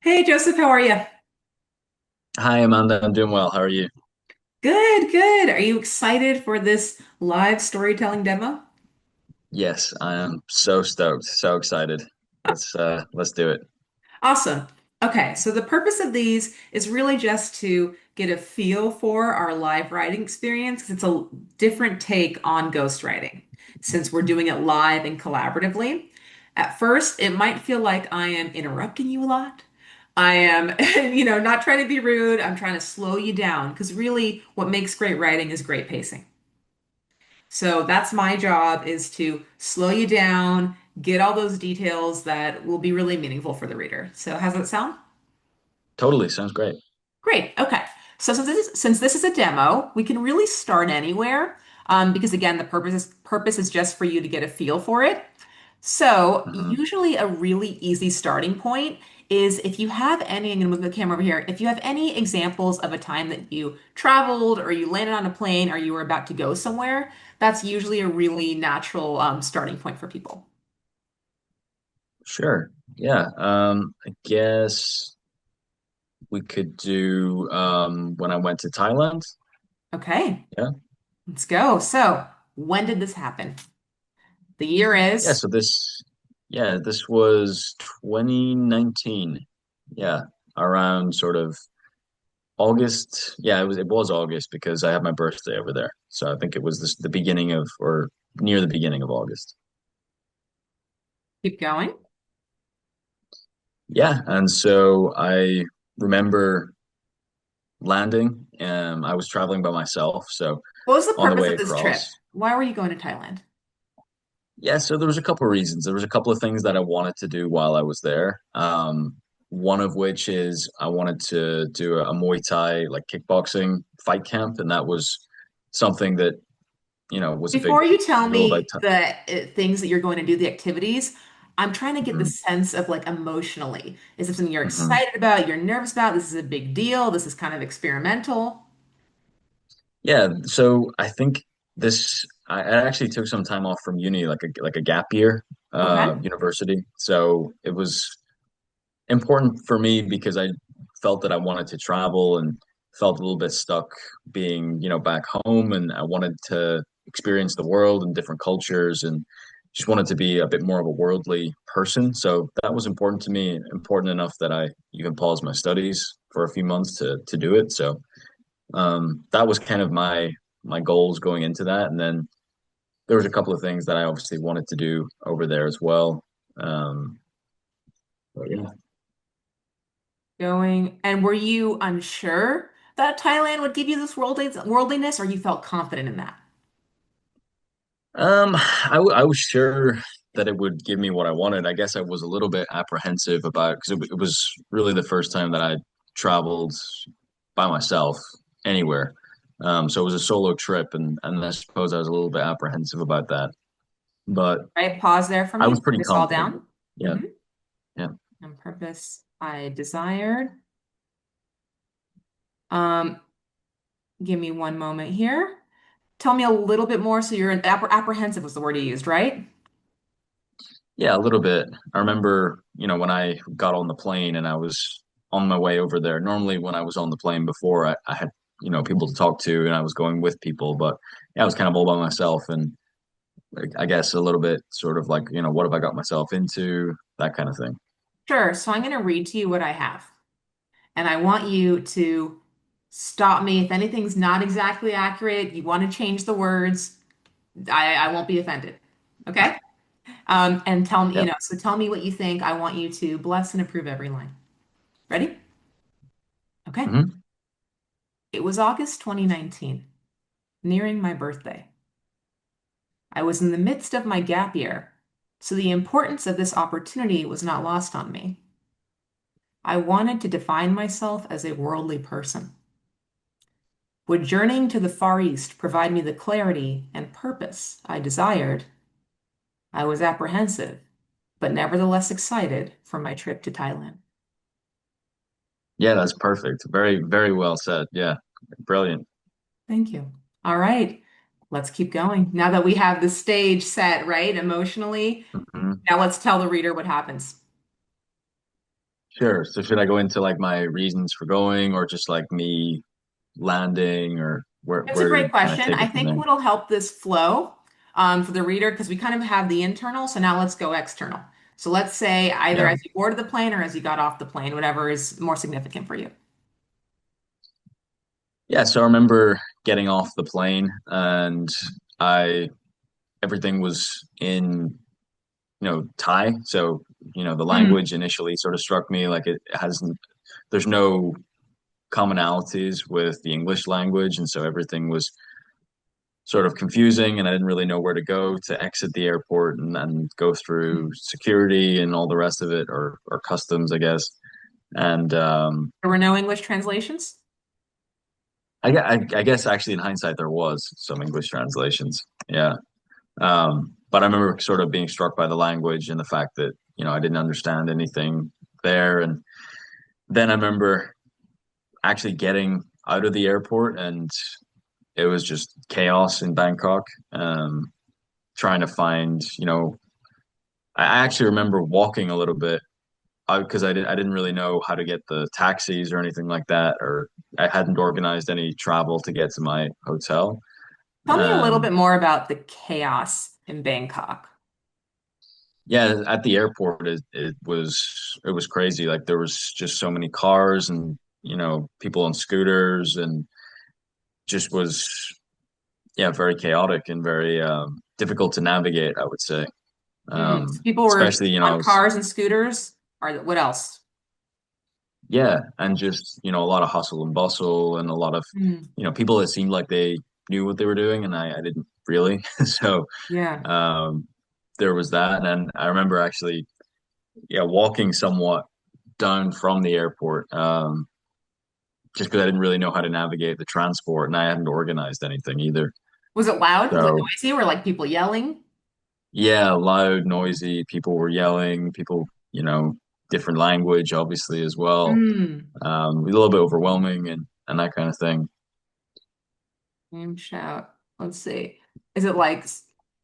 Hey Joseph, how are you? Hi, Amanda. I'm doing well. How are you? Good, good. Are you excited for this live storytelling demo? Yes, I am so stoked, so excited. Let's do it. Awesome. Okay, so the purpose of these is really just to get a feel for our live writing experience because it's a different take on ghostwriting since we're doing it live and collaboratively. At first, it might feel like I am interrupting you a lot. I am, not trying to be rude. I'm trying to slow you down because really what makes great writing is great pacing. So that's my job is to slow you down, get all those details that will be really meaningful for the reader. So how's that sound? Totally, sounds great. Great. Okay. So since this is a demo, we can really start anywhere because again, the purpose is just for you to get a feel for it. So hmm usually a really easy starting point is if you have any, I'm going to move the camera over here. If you have any examples of a time that you traveled or you landed on a plane or you were about to go somewhere, that's usually a really natural starting point for people. Sure. Yeah. I guess we could do when I went to Thailand. Okay, Yeah. let's go. So when did this happen? The year Yeah, is this was 2019. Yeah, around sort of August. Yeah, it was August because I had my birthday over there. So I think it was the beginning of or near the beginning of August. keep going. Yeah, and so I remember landing. I was traveling by myself, so What was the on the purpose way of this trip? across. Why were you going to Thailand? Yeah, so there was a couple of reasons. There was a couple of things that I wanted to do while I was there. One of which is I wanted to do a Muay Thai like kickboxing fight camp, and that was something that was a big Before you tell deal about. me the things that you're going to do, the activities, I'm trying to get the Mhm, sense of like emotionally. Is it something you're mhm. excited about, you're nervous about? This is a big deal. This is kind of experimental. Yeah, so I think I actually took some time off from uni, like a gap year, Okay. university. So it was important for me because I felt that I wanted to travel and felt a little bit stuck being, back home, and I wanted to experience the world and different cultures and just wanted to be a bit more of a worldly person. So that was important to me, important enough that I even paused my studies for a few months to do it. So that was kind of my goals going into that. And then there was a couple of things that I obviously wanted to do over there as well. Um, but yeah. Going, and were you unsure that Thailand would give you this worldliness, or you felt confident in that? I was sure that it would give me what I wanted. I guess I was a little bit apprehensive about because it was really the first time that I traveled by myself anywhere. So it was a solo trip, and I suppose I was a little bit apprehensive about that. But Right? Pause there for I me. was Write pretty this all confident. down. Yeah, hmm yeah. And purpose I desired. Um, Give me one moment here. Tell me a little bit more. So you're apprehensive was the word you used, right? Yeah, a little bit. I remember, when I got on the plane and I was on my way over there. Normally, when I was on the plane before, I had, people to talk to and I was going with people, but yeah, I was kind of all by myself. And like, I guess a little bit sort of like, what have I got myself into? That kind of thing. Sure. So I'm going to read to you what I have. And I want you to stop me if anything's not exactly accurate. You want to change the words. I won't be offended. Okay? And tell me, Yep. so tell me what you think. I want you to bless and approve every line. Ready? Okay. hmm It was August 2019, nearing my birthday. I was in the midst of my gap year, so the importance of this opportunity was not lost on me. I wanted to define myself as a worldly person. Would journeying to the Far East provide me the clarity and purpose I desired? I was apprehensive, but nevertheless excited for my trip to Thailand. Yeah, that's perfect. Very, very well said. Yeah, brilliant. Thank you. All right, let's keep going. Now that we have the stage set, right, emotionally, hmm now let's tell the reader what happens. Sure. So should I go into like my reasons for going or just like me landing or It's a where great to kind of question. take I it from think there? what'll help this flow for the reader, because we kind of have the internal, so now let's go external. So let's say either Yeah. as you boarded the plane or as you got off the plane, whatever is more significant for you. Yeah, so I remember getting off the plane and I everything was in, Thai. So, the Mm. language initially sort of struck me like it hasn't there's no commonalities with the English language, and so everything was sort of confusing, and I didn't really know where to go to exit the airport and go through security and all the rest of it, or customs, I guess. And There were no English translations? I guess actually in hindsight there was some English translations. Yeah. But I remember sort of being struck by the language and the fact that, I didn't understand anything there. And then I remember actually getting out of the airport and it was just chaos in Bangkok. Trying to find, I actually remember walking a little bit because I didn't really know how to get the taxis or anything like that, or I hadn't organized any travel to get to my hotel. Tell me a little bit Um, more about the chaos in Bangkok. yeah, at the airport, it was crazy. Like there was just so many cars and people on scooters, and just was very chaotic and very difficult to navigate, I would say. So people were Especially on cars and scooters, or what else? yeah, and just a lot of hustle and bustle and a lot of Mm. people that seemed like they knew what they were doing, and I didn't really. So Yeah. um, there was that, and I remember actually walking somewhat down from the airport just because I didn't really know how to navigate the transport, and I hadn't organized anything either. Was it loud? Was it So noisy? Were like people yelling? yeah, loud, noisy. People were yelling. People, different language, obviously as well. Mm. A little bit overwhelming and that kind of thing. Name shout. Let's see. Is it like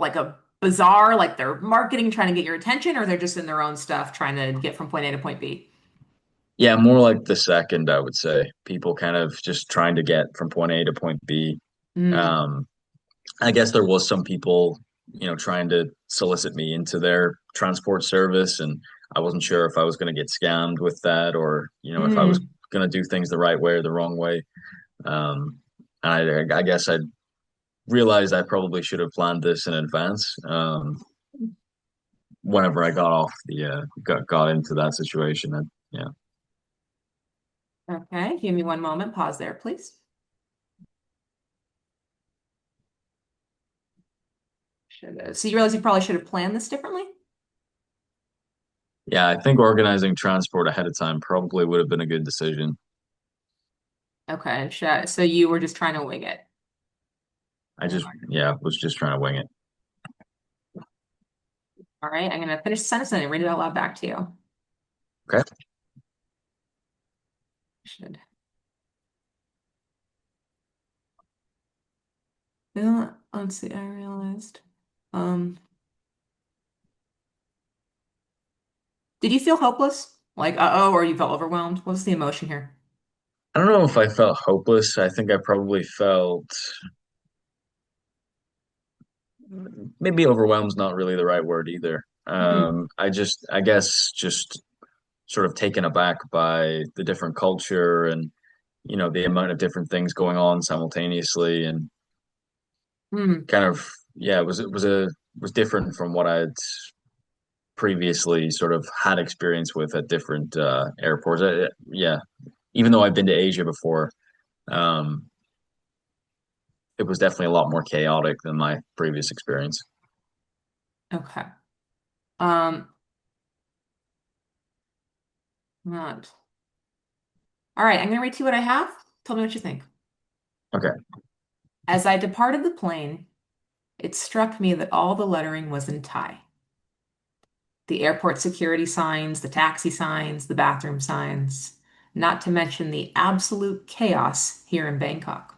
a bazaar, like they're marketing trying to get your attention, or they're just in their own stuff trying to get from point A to point B? Yeah, more like the second, I would say. People kind of just trying to get from point A to point B. Mm. Um, I guess there was some people, trying to solicit me into their transport service, and I wasn't sure if I was going to get scammed with that or, if I was Mm. going to do things the right way or the wrong way. Um, and I guess I realized I probably should have planned this in advance. Whenever I got off got into that situation, and yeah. Okay, give me one moment. Pause there, please. So you realize you probably should have planned this differently? Yeah, I think organizing transport ahead of time probably would have been a good decision. Okay, so you were just trying to wing it. I just, yeah, was just trying to wing it. All right, I'm gonna finish the sentence and then read it out loud back to you. Okay. Should. Yeah, let's see, I realized. Um, did you feel hopeless? Like, uh-oh, or you felt overwhelmed? What was the emotion here? I don't know if I felt hopeless. I think I probably felt maybe overwhelmed's not really the right word either. Hmm. I guess, just sort of taken aback by the different culture and, the amount of different things going on simultaneously and Hmm. kind of, yeah, was different from what I'd previously sort of had experience with at different airports. Yeah, even though I've been to Asia before, um, it was definitely a lot more chaotic than my previous experience. Okay. Um, not. All right, I'm gonna read to you what I have. Tell me what you think. Okay. As I departed the plane, it struck me that all the lettering was in Thai. The airport security signs, the taxi signs, the bathroom signs, not to mention the absolute chaos here in Bangkok.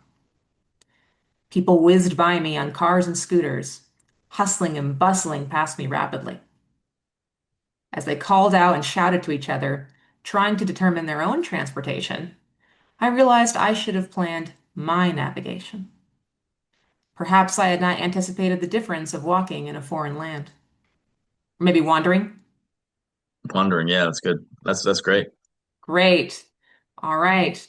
People whizzed by me on cars and scooters, hustling and bustling past me rapidly. As they called out and shouted to each other, trying to determine their own transportation, I realized I should have planned my navigation. Perhaps I had not anticipated the difference of walking in a foreign land. Or maybe wandering. Wondering, yeah, that's good. That's great. Great. All right.